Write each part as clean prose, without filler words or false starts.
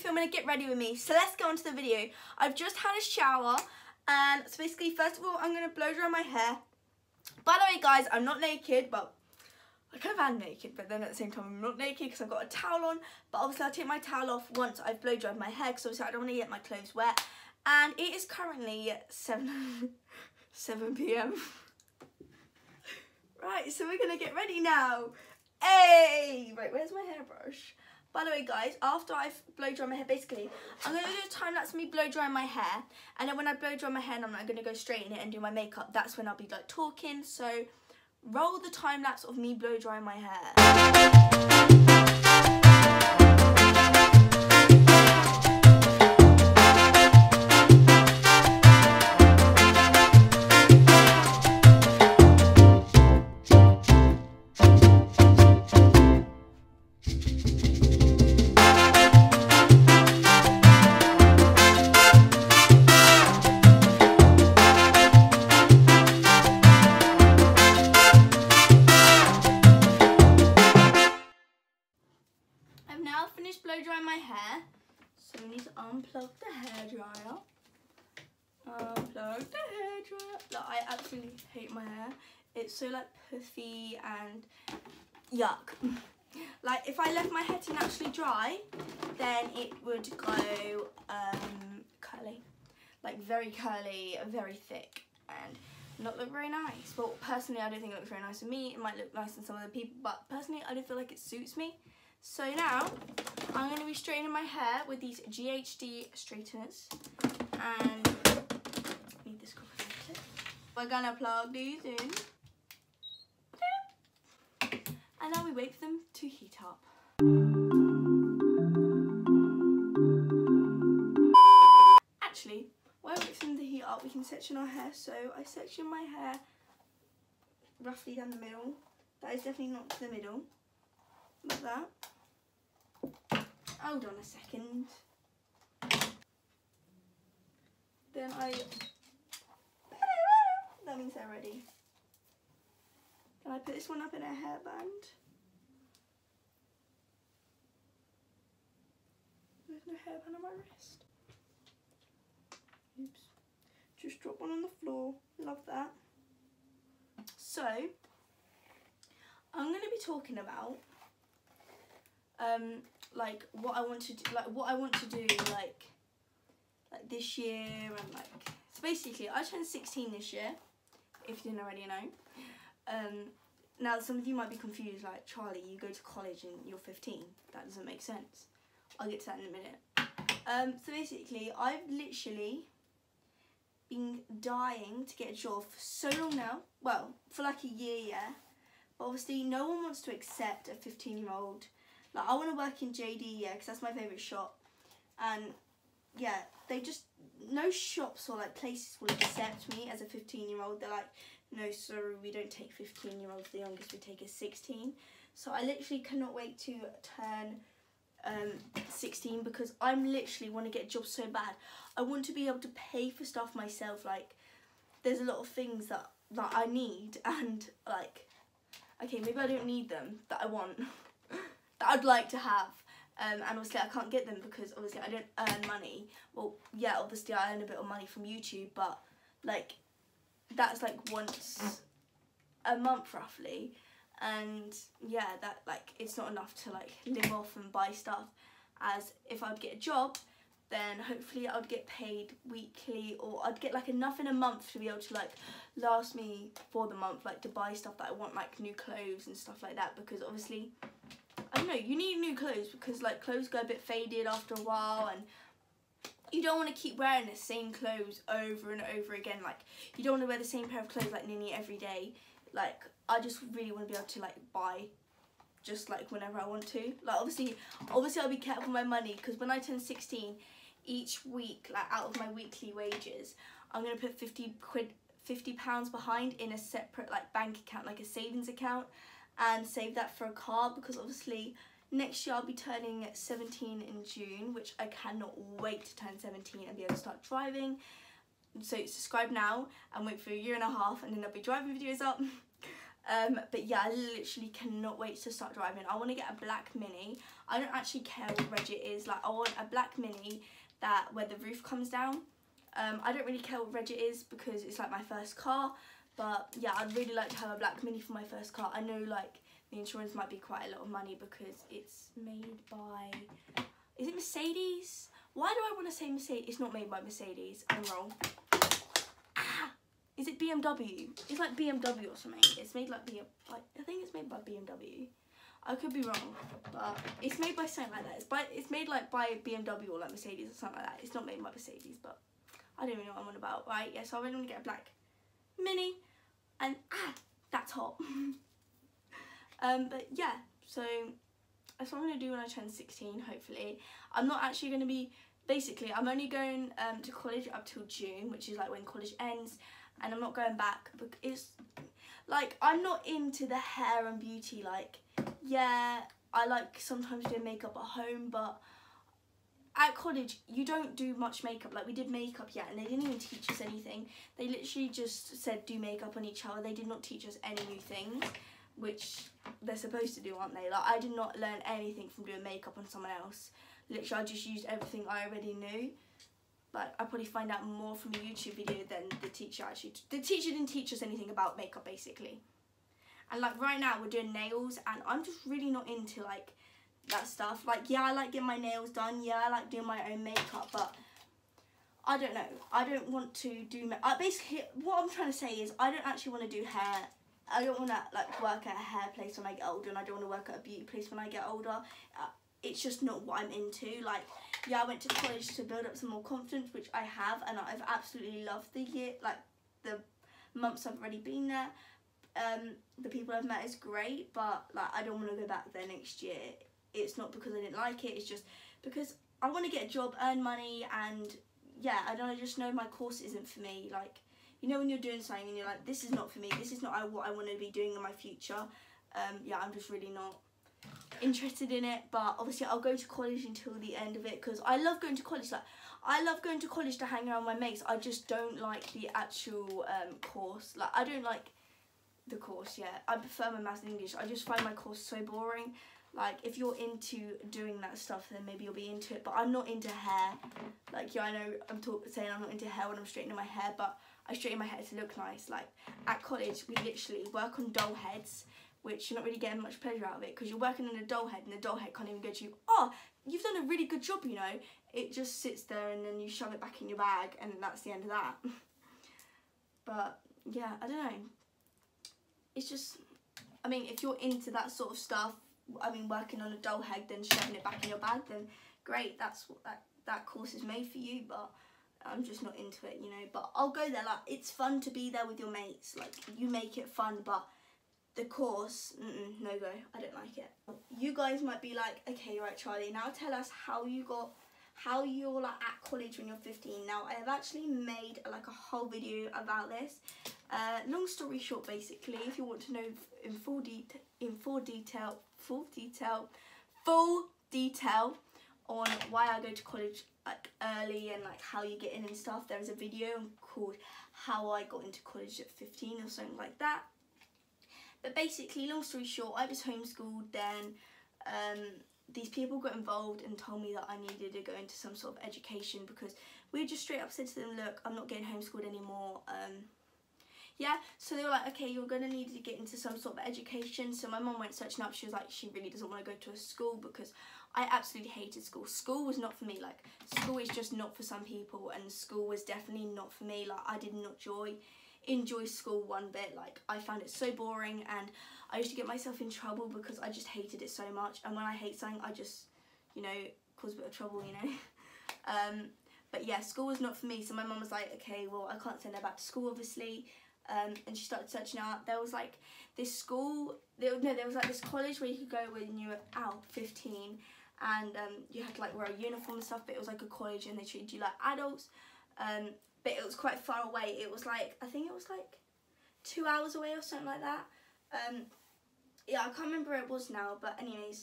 filming a get ready with me, so let's go on to the video. I've just had a shower, and so basically, first of all, I'm going to blow dry my hair. By the way, guys, I'm not naked, well, I kind of am naked, but then at the same time, I'm not naked because I've got a towel on, but obviously I'll take my towel off once I've blow dried my hair, because obviously I don't want to get my clothes wet. And it is currently 7 p.m. Right, so we're going to get ready now. Hey! Right, where's my hairbrush? By the way, guys, after I've blow dried my hair, basically, I'm going to do a time lapse of me blow drying my hair. And then when I blow dry my hair, I'm not going to go straighten it and do my makeup. That's when I'll be like talking. So roll the time lapse of me blow drying my hair. I've now finished blow drying my hair, so we need to unplug the hairdryer. Unplug the hairdryer. Look, I absolutely hate my hair. It's so like puffy and yuck. Like if I left my hair to naturally dry, then it would go curly, like very curly, very thick, and not look very nice. Well, personally, I don't think it looks very nice on me. It might look nice on some other people, but personally, I don't feel like it suits me. So now, I'm going to be straightening my hair with these GHD straighteners, and I need this coffee tip. We're going to plug these in, and now we wait for them to heat up. Actually, while we wait for them to heat up, we can section our hair. So I section my hair roughly down the middle. That is definitely not to the middle, like that. Hold on a second. Then that means they're ready. Then I put this one up in a hairband. There's no hairband on my wrist. Oops. Just drop one on the floor. Love that. So, I'm going to be talking about like what I want to do, like this year, and like, so basically I turned 16 this year, if you didn't already know. Now some of you might be confused, like, Charlie, you go to college and you're 15. That doesn't make sense. I'll get to that in a minute. So basically I've literally been dying to get a job for so long now, well, for like a year, yeah, but obviously no one wants to accept a 15-year-old. Like, I want to work in JD, yeah, because that's my favourite shop. And, yeah, they just, no shops or, like, places will accept me as a 15-year-old. They're like, no, sorry, we don't take 15-year-olds. The youngest we take is 16. So I literally cannot wait to turn 16, because I'm literally want to get a job so bad. I want to be able to pay for stuff myself. Like, there's a lot of things that I need, and, like, okay, maybe I don't need them, that I want. That I'd like to have, and obviously I can't get them because obviously I don't earn money. Well, yeah, obviously I earn a bit of money from YouTube, but like that's like once a month roughly, and yeah, that like it's not enough to like live off and buy stuff. As if I'd get a job, then hopefully I'd get paid weekly, or I'd get like enough in a month to be able to like last me for the month, like to buy stuff that I want, like new clothes and stuff like that, because obviously, I don't know, you need new clothes because like clothes go a bit faded after a while, and you don't want to keep wearing the same clothes over and over again. Like, you don't want to wear the same pair of clothes like nearly every day. Like, I just really want to be able to like buy just like whenever I want to. Like, obviously I'll be careful with my money, because when I turn 16, each week, like out of my weekly wages, I'm gonna put £50 behind in a separate like bank account, like a savings account, and save that for a car, because obviously next year I'll be turning 17 in June, which I cannot wait to turn 17 and be able to start driving. So subscribe now and wait for a year and a half, and then I'll be driving videos up. But yeah, I literally cannot wait to start driving. I want to get a black Mini. I don't actually care what reg it is. Like, I want a black Mini that where the roof comes down. I don't really care what reg it is because it's like my first car. But yeah, I'd really like to have a black Mini for my first car. I know like the insurance might be quite a lot of money because it's made by, is it Mercedes? Why do I want to say Mercedes? It's not made by Mercedes. I'm wrong. Is it BMW? It's like BMW or something. It's made like I think it's made by BMW. I could be wrong, but it's made by something like that. It's made like by BMW or like Mercedes or something like that. It's not made by Mercedes, but I don't even know what I'm on about, right? Yeah, so I really want to get a black Mini, and that's hot. But yeah, so that's what I'm gonna do when I turn 16. Hopefully, I'm not actually gonna be. Basically, I'm only going to college up till June, which is like when college ends. And I'm not going back because it's like I'm not into the hair and beauty. Like, yeah, I like sometimes doing makeup at home, but at college you don't do much makeup. Like, we did makeup, yeah, and they didn't even teach us anything. They literally just said do makeup on each other. They did not teach us any new things, which they're supposed to do, aren't they? Like, I did not learn anything from doing makeup on someone else. Literally, I just used everything I already knew. Like, I probably find out more from a YouTube video than the teacher actually. The teacher didn't teach us anything about makeup, basically. And like right now we're doing nails, and I'm just really not into like that stuff. Like, yeah, I like getting my nails done. Yeah, I like doing my own makeup, but I don't know. I don't want to do. Basically, what I'm trying to say is I don't actually want to do hair. I don't want to like work at a hair place when I get older, and I don't want to work at a beauty place when I get older. It's just not what I'm into. Like, yeah, I went to college to build up some more confidence, which I have, and I've absolutely loved the year, like the months I've already been there. The people I've met is great, but like I don't want to go back there next year. It's not because I didn't like it, it's just because I want to get a job, earn money, and yeah, I don't just know my course isn't for me. Like, you know when you're doing something and you're like, this is not for me, this is not what I want to be doing in my future. Yeah, I'm just really not interested in it, but obviously I'll go to college until the end of it because I love going to college. Like, I love going to college to hang around my mates. I just don't like the actual course. Like, I don't like the course, yeah. I prefer my maths and English. I just find my course so boring. Like, if you're into doing that stuff, then maybe you'll be into it, but I'm not into hair. Like, yeah, I know I'm saying I'm not into hair when I'm straightening my hair, but I straighten my hair to look nice. Like, at college, we literally work on doll heads, which you're not really getting much pleasure out of it because you're working on a doll head and the doll head can't even go to you, oh, you've done a really good job, you know. It just sits there and then you shove it back in your bag and that's the end of that. But yeah, I don't know. It's just, I mean, if you're into that sort of stuff, I mean, working on a doll head then shoving it back in your bag, then great, that's what that course is made for you, but I'm just not into it, you know. But I'll go there. Like, it's fun to be there with your mates. Like, you make it fun, but the course, no go. I don't like it. You guys might be like, okay, right, Charlie, now tell us how you're like at college when you're 15. Now, I have actually made like a whole video about this. Long story short, basically, if you want to know in full detail on why I go to college like early and like how you get in and stuff, there is a video called How I Got Into College at 15 or something like that. But basically, long story short, I was homeschooled then. These people got involved and told me that I needed to go into some sort of education because we just straight up said to them, look, I'm not getting homeschooled anymore. Yeah, so they were like, okay, you're going to need to get into some sort of education. So my mum went searching up. She was like, she really doesn't want to go to a school because I absolutely hated school. School was not for me. Like, school is just not for some people, and school was definitely not for me. Like, I did not enjoy school one bit. Like, I found it so boring, and I used to get myself in trouble because I just hated it so much. And when I hate something, I just, you know, cause a bit of trouble, you know. But yeah, school was not for me. So my mum was like, okay, well, I can't send her back to school, obviously. And she started searching out. There was like this school, there was like this college where you could go when you were 15, and you had to like wear a uniform and stuff, but it was like a college and they treated you like adults. But it was quite far away. It was like, I think it was like 2 hours away or something like that. Yeah, I can't remember where it was now, but anyways,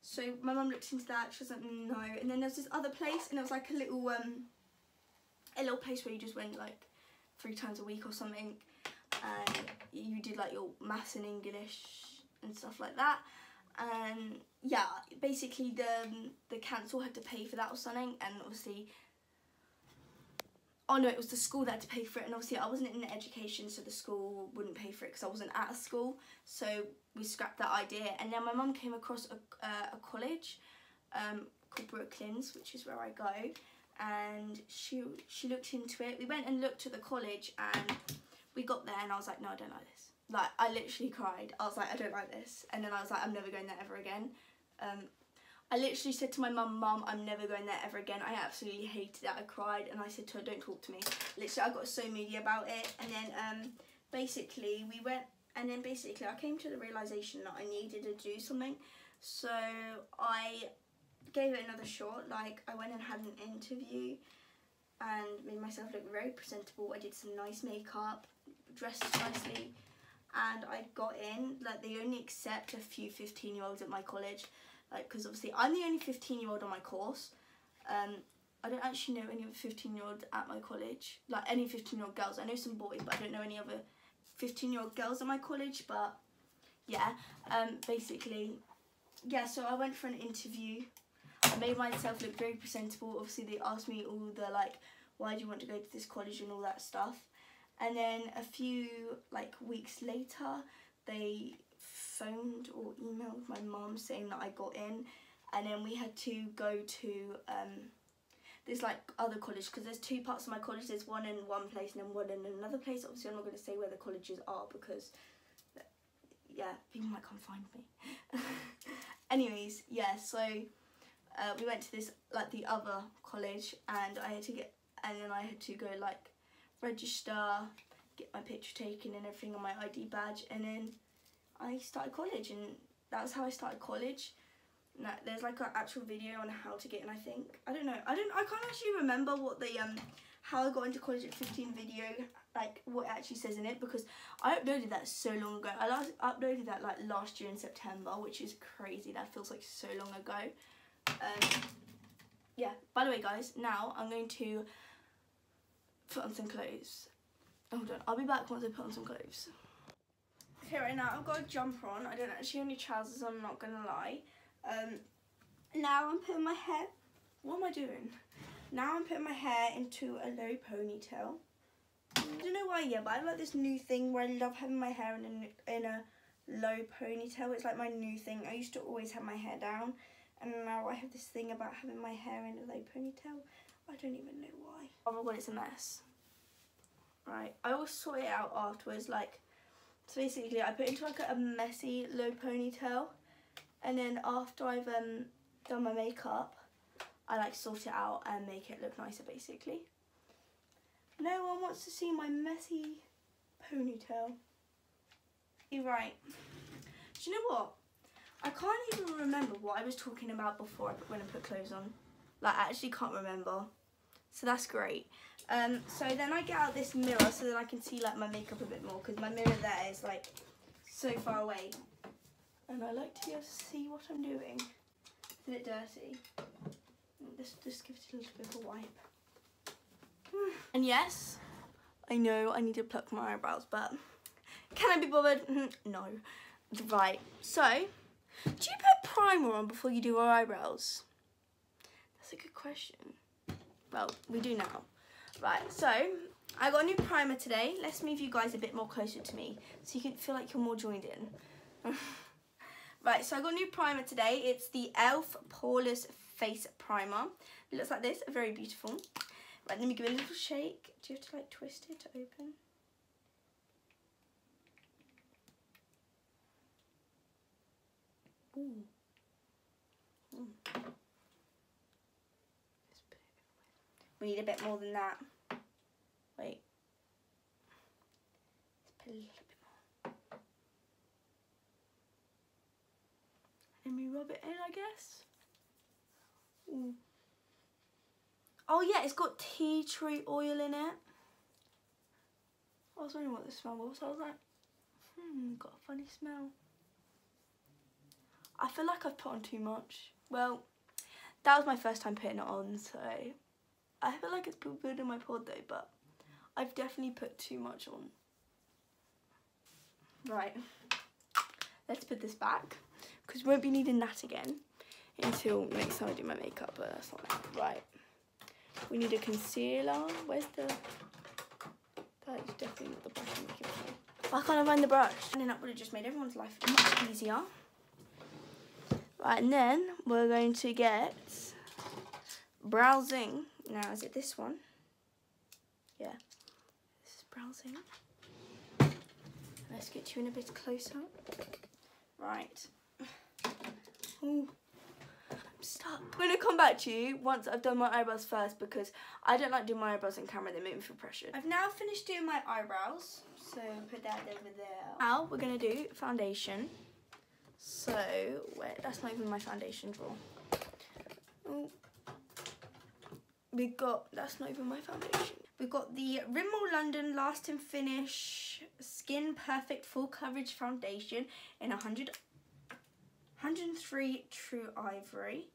so my mum looked into that. She was like, no. And then there was this other place, and it was like a little place where you just went like 3 times a week or something. and you did like your maths and English and stuff like that. And yeah, basically the council had to pay for that or something, and obviously, oh no, it was the school that had to pay for it, and obviously I wasn't in education, so the school wouldn't pay for it because I wasn't at a school, so we scrapped that idea. And then my mum came across a college called Brooklands, which is where I go, and she looked into it. We went and looked at the college, and we got there, and I was like, no, I don't like this. Like, I literally cried. I was like, I don't like this. And then I was like, I'm never going there ever again. I literally said to my mum, Mum, I'm never going there ever again. I absolutely hated it. I cried, and I said to her, don't talk to me. Literally, I got so moody about it. And then basically we went, and then basically I came to the realisation that I needed to do something. So I gave it another shot. Like, I went and had an interview and made myself look very presentable. I did some nice makeup, dressed nicely, and I got in. Like, they only accept a few 15-year-olds at my college, like, because obviously I'm the only 15-year-old on my course. I don't actually know any other 15-year-olds at my college, like any 15-year-old girls. I know some boys, but I don't know any other 15-year-old girls at my college. But yeah, basically, yeah, so I went for an interview. I made myself look very presentable. Obviously, they asked me all the, like, why do you want to go to this college and all that stuff. And then a few, like, weeks later, they phoned or emailed my mum saying that I got in. And then we had to go to this, like, other college, because there's two parts of my college. There's one in one place and then one in another place. Obviously, I'm not going to say where the colleges are because, yeah, people might come find me. Anyways, yeah, so we went to this, like, the other college, and I had to get, and then I had to go, like, register, get my picture taken and everything on my ID badge, and then I started college, and that's how I started college. Now, there's like an actual video on how to get in, I think. I don't know. I can't actually remember what the how I got into college at 15 video, like what it actually says in it, because I uploaded that so long ago. I uploaded that like last year in September, which is crazy. That feels like so long ago. Yeah, by the way, guys, now I'm going to put on some clothes. Hold on, I'll be back once I put on some clothes. Okay, right now I've got a jumper on. I don't actually have any trousers on, I'm not gonna lie. Now I'm putting my hair, what am I doing? Now I'm putting my hair into a low ponytail. I don't know why yet, but I have like this new thing where I love having my hair in a low ponytail. It's like my new thing. I used to always have my hair down, and now I have this thing about having my hair in a low ponytail. I don't even know why. Oh my god, it's a mess. Right, I will sort it out afterwards. Like, so basically I put it into like a messy low ponytail, and then after I've done my makeup, I like sort it out and make it look nicer basically. No one wants to see my messy ponytail. You're right. Do you know what? I can't even remember what I was talking about before when I put clothes on. Like, I actually can't remember. So that's great. So then I get out this mirror so that I can see like my makeup a bit more, because my mirror there is like so far away. And I like to be able to see what I'm doing. It's a bit dirty. Just give it a little bit of a wipe. And yes, I know I need to pluck my eyebrows, but can I be bothered? No. Right, so, do you put primer on before you do your eyebrows? That's a good question. Well, we do now. Right, so, I got a new primer today. Let's move you guys a bit more closer to me so you can feel like you're more joined in. Right, so I got a new primer today. It's the e.l.f. Poreless Face Primer. It looks like this, very beautiful. Right, let me give it a little shake. Do you have to like twist it to open? Ooh. We need a bit more than that. Wait. Let's put a little bit more. Let me rub it in, I guess. Ooh. Oh yeah, it's got tea tree oil in it. I was wondering what the smell was. I was like, got a funny smell. I feel like I've put on too much. Well, that was my first time putting it on, so I feel like it's good in my pod though, but I've definitely put too much on. Right, let's put this back because we won't be needing that again until next time I do my makeup, but that's not it. Right, we need a concealer. Where's the... That is definitely not the brush I'm looking for. Why can't I find the brush? And then that would have just made everyone's life much easier. Right, and then we're going to get browsing. Now, is it this one? Yeah, this is browsing. Let's get you in a bit closer. Right. Ooh, I'm stuck. I'm going to come back to you once I've done my eyebrows first because I don't like doing my eyebrows on camera. They make me feel pressured. I've now finished doing my eyebrows, so put that over there. Now we're going to do foundation. So, wait, that's not even my foundation drawer. Oh. That's not even my foundation. We've got the Rimmel London Last and Finish Skin Perfect Full Coverage Foundation in 103 True Ivory.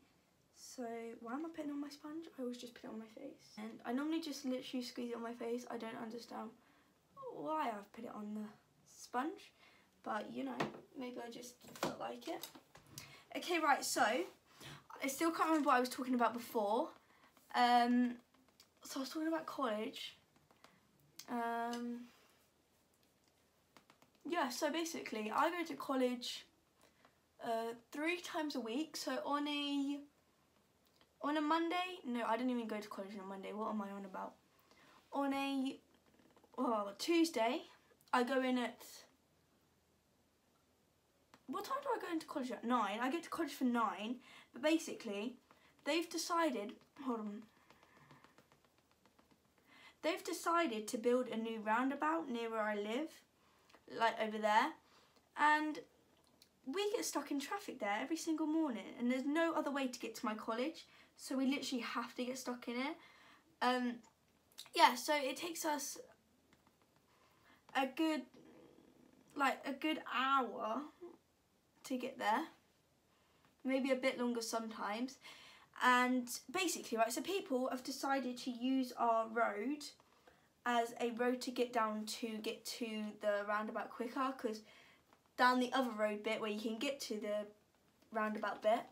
So, why am I putting it on my sponge? I always just put it on my face. And I normally just literally squeeze it on my face. I don't understand why I've put it on the sponge. But, you know, maybe I just felt like it. Okay, right, so, I still can't remember what I was talking about before. So I was talking about college. Yeah, so basically, I go to college 3 times a week. So on a Monday, no, I don't even go to college on a Monday. What am I on about? On a Tuesday, I go in at... What time do I go into college at? 9. I get to college for 9. But basically, they've decided... Hold on. They've decided to build a new roundabout near where I live. Like over there. And we get stuck in traffic there every single morning. And there's no other way to get to my college. So we literally have to get stuck in it. Yeah, so it takes us a good hour to get there, maybe a bit longer sometimes. And basically, right, so people have decided to use our road as a road to get to the roundabout quicker, because down the other road bit where you can get to the roundabout bit,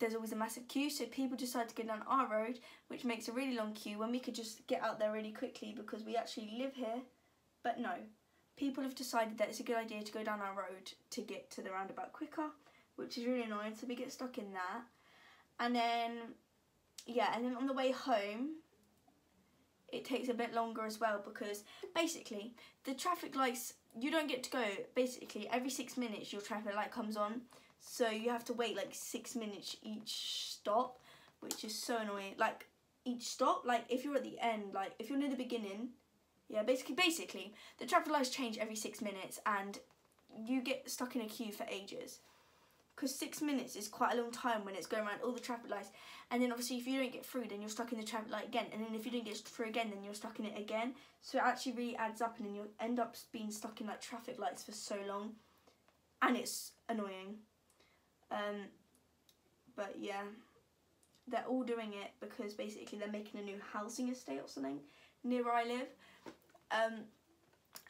there's always a massive queue. So people decide to go down our road, which makes a really long queue when we could just get out there really quickly because we actually live here. But no, people have decided that it's a good idea to go down our road to get to the roundabout quicker, which is really annoying, so we get stuck in that. And then, yeah, and then on the way home, it takes a bit longer as well because basically the traffic lights, you don't get to go, basically every 6 minutes your traffic light comes on, so you have to wait like 6 minutes each stop, which is so annoying. Like each stop, like if you're at the end, like if you're near the beginning, yeah, basically the traffic lights change every 6 minutes and you get stuck in a queue for ages. Because 6 minutes is quite a long time when it's going around all the traffic lights. And then obviously if you don't get through, then you're stuck in the traffic light again. And then if you don't get through again, then you're stuck in it again. So it actually really adds up, and then you'll end up being stuck in like traffic lights for so long. And it's annoying. But yeah, they're all doing it because basically they're making a new housing estate or something near where I live.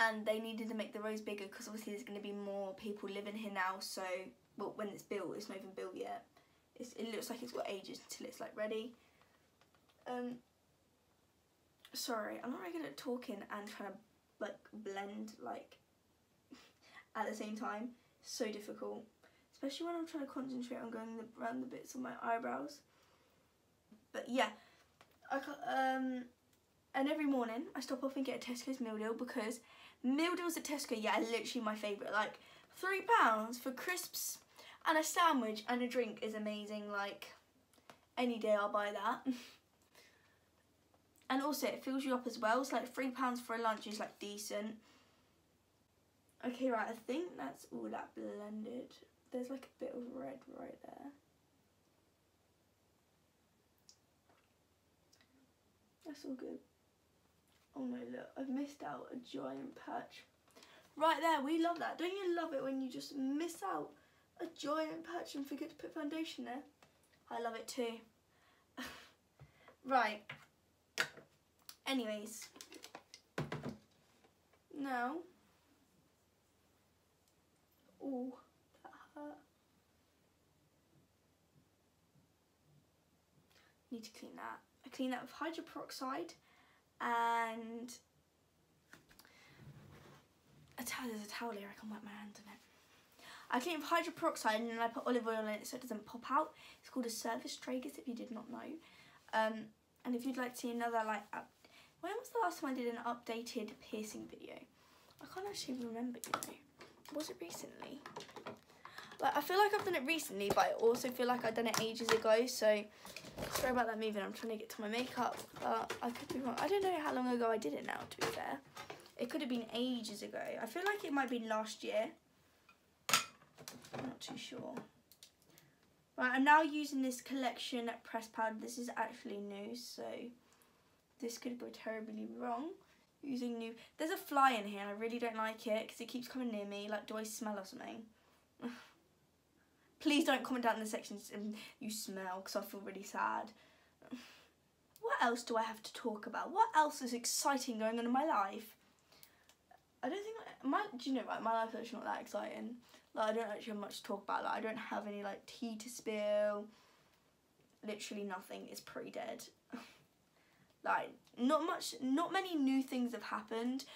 And they needed to make the roads bigger because obviously there's going to be more people living here now. So... Well, when it's built, it's not even built yet. It looks like it's got ages until it's like ready. Sorry, I'm not very good at talking and trying to like blend like at the same time. So difficult, especially when I'm trying to concentrate on going around the bits of my eyebrows. But yeah, and every morning I stop off and get a Tesco's meal deal because meal deals at Tesco, yeah, are literally my favourite. Like £3 for crisps and a sandwich and a drink is amazing. Like any day I'll buy that. And also it fills you up as well, so like £3 for a lunch is like decent. Okay, right, I think that's all that blended. There's like a bit of red right there. That's all good. Oh no, look, I've missed out a giant patch. Right there, we love that. Don't you love it when you just miss out a giant patch and forget to put foundation there? I love it too. Right. Anyways. Now, Oh, that hurt. Need to clean that. I clean that with hydrogen peroxide and there's a towel here, I can wipe my hand on it. I clean it with hydrogen peroxide and then I put olive oil in it so it doesn't pop out. It's called a surface tragus if you did not know. And if you'd like to see another when was the last time I did an updated piercing video? I can't actually remember, you know. Was it recently? Like, I feel like I've done it recently, but I also feel like I've done it ages ago, so sorry about that moving. I'm trying to get to my makeup, but I could be wrong. I don't know how long ago I did it now, to be fair. It could have been ages ago. I feel like it might be last year. I'm not too sure. Right, I'm now using this collection pressed powder. This is actually new, so this could go terribly wrong. Using new. There's a fly in here and I really don't like it because it keeps coming near me. Like, do I smell or something? Please don't comment down in the sections and you smell because I feel really sad. What else do I have to talk about? What else is exciting going on in my life? I don't think do you know, right, my life is actually not that exciting. Like, I don't actually have much to talk about. Like, I don't have any like tea to spill. Literally nothing. It's pretty dead. Like, not many new things have happened.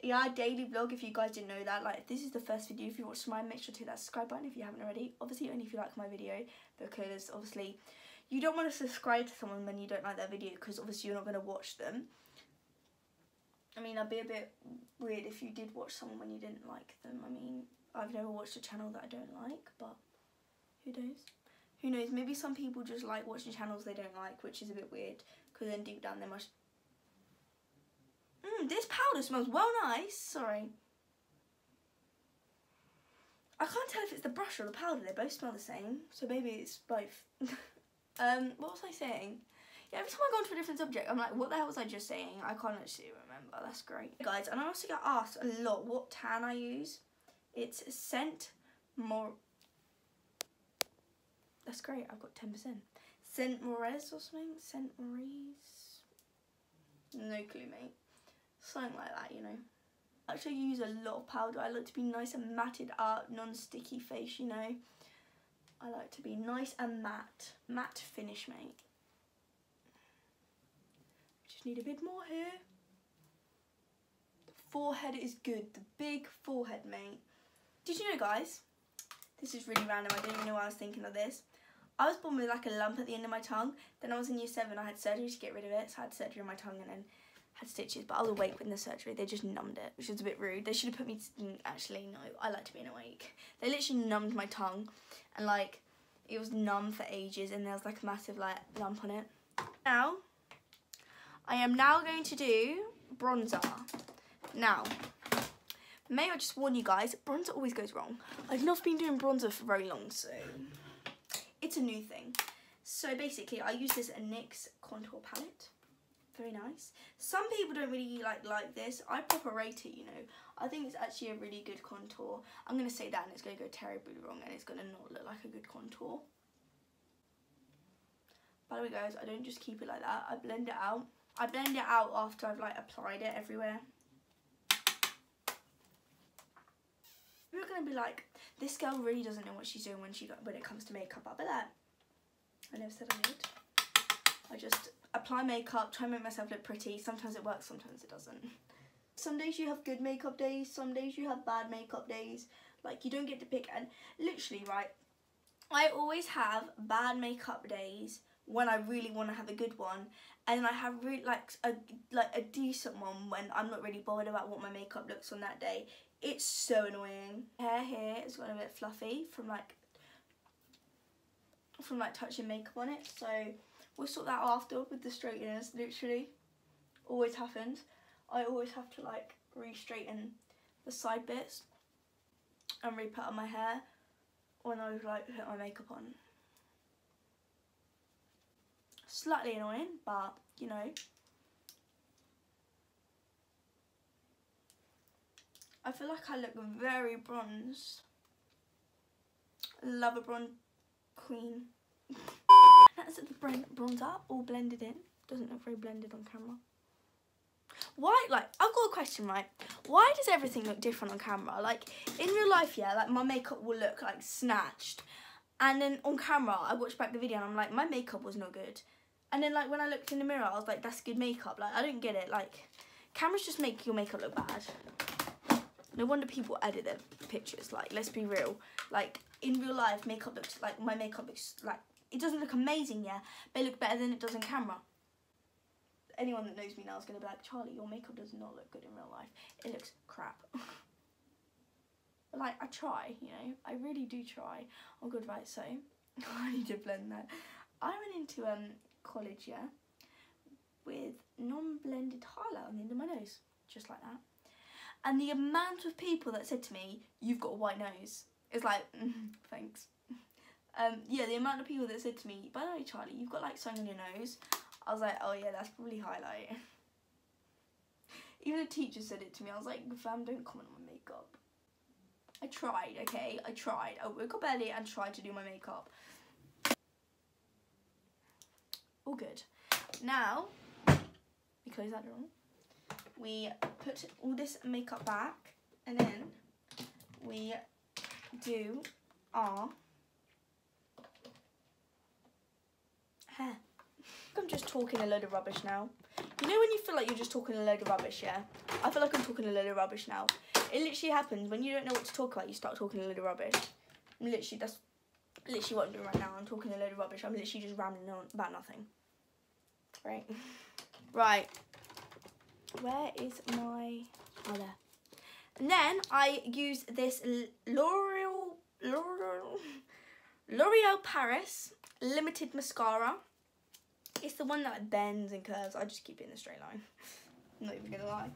Yeah, daily vlog, if you guys didn't know that. Like, if this is the first video, if you watched mine, make sure to hit that subscribe button if you haven't already. Obviously, only if you like my video, because obviously you don't want to subscribe to someone when you don't like their video, because obviously you're not going to watch them. I mean, I'd be a bit weird if you did watch someone when you didn't like them. I mean, I've never watched a channel that I don't like, but who knows? Who knows? Maybe some people just like watching channels they don't like, which is a bit weird, because then deep down they must... this powder smells well nice. Sorry. I can't tell if it's the brush or the powder. They both smell the same, so maybe it's both. What was I saying? Yeah, every time I go on to a different subject, I'm like, what the hell was I just saying? I can't actually remember. That's great. Guys, and I also get asked a lot what tan I use. It's Scent More... That's great, I've got 10%. Scent Morez or something? Scent Morez? No clue, mate. Something like that, you know. I actually use a lot of powder. I like to be nice and matted up, non-sticky face, you know. I like to be nice and matte. Matte finish, mate. Just need a bit more here. The forehead is good. The big forehead, mate. Did you know, guys? This is really random. I don't even know why I was thinking of this. I was born with like a lump at the end of my tongue. Then I was in year 7. I had surgery to get rid of it. So I had surgery on my tongue and then had stitches. But I was awake in the surgery. They just numbed it, which was a bit rude. They should have put me... Actually, no. I like to be awake. They literally numbed my tongue. And like, it was numb for ages. And there was like a massive like lump on it. Now, I am now going to do bronzer. Now, may I just warn you guys, bronzer always goes wrong. I've not been doing bronzer for very long, so it's a new thing. So basically, I use this NYX contour palette. Very nice. Some people don't really like this. I proper rate it, you know. I think it's actually a really good contour. I'm going to say that and it's going to go terribly wrong and it's going to not look like a good contour. By the way, guys, I don't just keep it like that. I blend it out. I blend it out after I've like applied it everywhere. You're going to be like, this girl really doesn't know what she's doing when it comes to makeup. I'll be like, I never said I did. I just apply makeup, try and make myself look pretty. Sometimes it works, sometimes it doesn't. Some days you have good makeup days, some days you have bad makeup days. Like, you don't get to pick. And literally, right, I always have bad makeup days when I really want to have a good one, and then I have really like a decent one when I'm not really bothered about what my makeup looks on that day. It's so annoying. Hair here is got a bit fluffy from touching makeup on it, so we'll sort that out after with the straighteners. Literally always happens. I always have to like re-straighten the side bits and re-put on my hair when I like put my makeup on. Slightly annoying, but you know, I feel like I look very bronzed. Love a bronze queen. That's the bronzer all blended in. Doesn't look very blended on camera. Why, like, I've got a question, right? Why does everything look different on camera? Like, in real life, yeah, like, my makeup will look, like, snatched. And then on camera, I watched back the video and I'm like, my makeup was no good. And then, like, when I looked in the mirror, I was like, that's good makeup. Like, I don't get it. Like, cameras just make your makeup look bad. No wonder people edit their pictures. Like, let's be real. Like, in real life, makeup looks, like, my makeup looks, like, it doesn't look amazing, yeah, but it looks better than it does on camera. Anyone that knows me now is going to be like, Charlie, your makeup does not look good in real life. It looks crap. But, like, I try, you know. I really do try. Oh, good, right, so, I need to blend that. I went into college, yeah, with non-blended highlight on the end of my nose, just like that. And the amount of people that said to me, you've got a white nose, is like, thanks. Yeah, the amount of people that said to me, by the way, Charlie, you've got, like, something on your nose. I was like, oh yeah, that's probably highlight. Even a teacher said it to me. I was like, fam, don't comment on my makeup. I tried, okay? I tried. I woke up early and tried to do my makeup. All good. Now, we close that door. We put all this makeup back, and then we do our hair. I'm just talking a load of rubbish now. You know when you feel like you're just talking a load of rubbish, yeah? I feel like I'm talking a load of rubbish now. It literally happens when you don't know what to talk about, you start talking a load of rubbish. Literally, that's literally what I'm doing right now. I'm talking a load of rubbish. I'm literally just rambling on about nothing. Right. Right. Where is my... Oh, there. And then I use this L'Oreal Paris Limited Mascara. It's the one that bends and curves. I just keep it in a straight line. I'm not even gonna lie.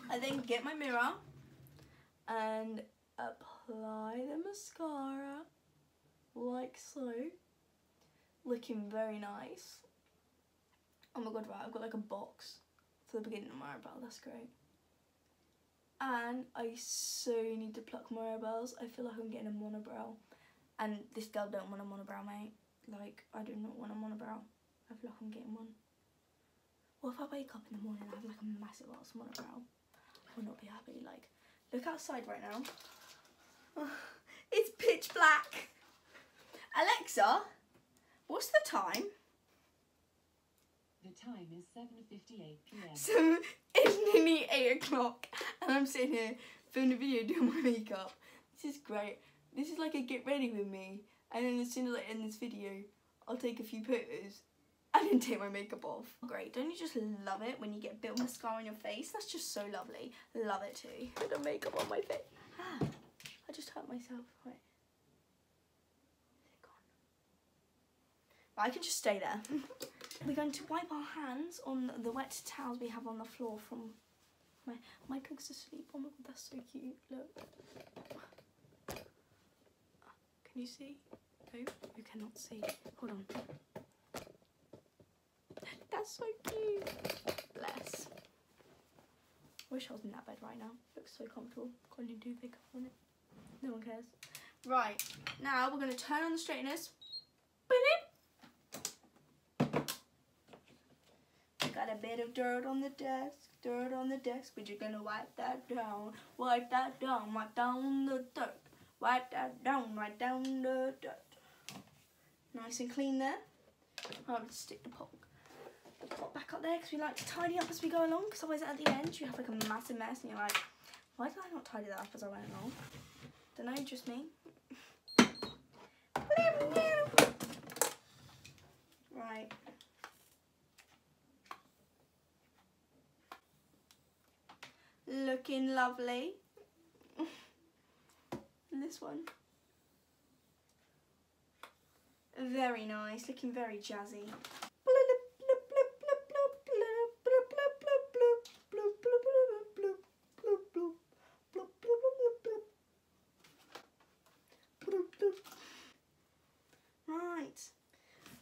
I then get my mirror and apply the mascara like so. Looking very nice. Oh my god, right, I've got like a box for the beginning of my eyebrow. That's great. And I so need to pluck my eyebrows. I feel like I'm getting a monobrow. And this girl don't want a monobrow, mate. Like, I do not want a monobrow. I feel like I'm getting one. Well, if I wake up in the morning and I have like a massive ass monobrow, I will not be happy. Like, look outside right now. Oh, it's pitch black. Alexa, what's the time? The time is 7:58 p.m. So it's nearly 8 o'clock and I'm sitting here filming a video doing my makeup. This is great. This is like a get ready with me. And then as soon as I end this video, I'll take a few photos and then take my makeup off. Great, don't you just love it when you get a bit of mascara on your face? That's just so lovely. Love it too. Put the makeup on my face. Ah, I just hurt myself. Right. I can just stay there. We're going to wipe our hands on the wet towels we have on the floor from my pig's asleep. Oh my god, that's so cute. Look. Can you see? No, you cannot see. Hold on. That's so cute. Bless. Wish I was in that bed right now. Looks so comfortable. Got a new duvet on it. No one cares. Right, now we're going to turn on the straighteners. Got a bit of dirt on the desk. But you're going to wipe that down. Wipe that down. Wipe down the dirt. Wipe that down. Wipe down the dirt. Nice and clean there. I'll stick the pot back up there because we like to tidy up as we go along, because otherwise at the end you have like a massive mess and you're like, why did I not tidy that up as I went along? Don't know, just me. Right. Looking lovely. And this one. Very nice, looking very jazzy. Right,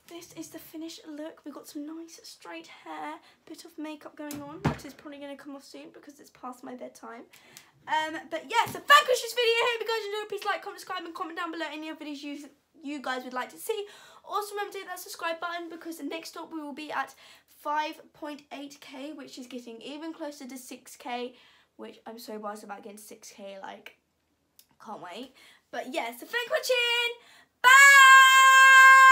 this is the finished look. We've got some nice straight hair, bit of makeup going on, which is probably going to come off soon because it's past my bedtime. But yeah, so thank you for this video. I hope you guys enjoyed. Please like, comment, subscribe and comment down below any other videos you guys would like to see. Also remember to hit that subscribe button, because next up we will be at 5.8k, which is getting even closer to 6k, which I'm so buzzed about getting 6k, like, can't wait. But yeah, so thanks for watching. Bye!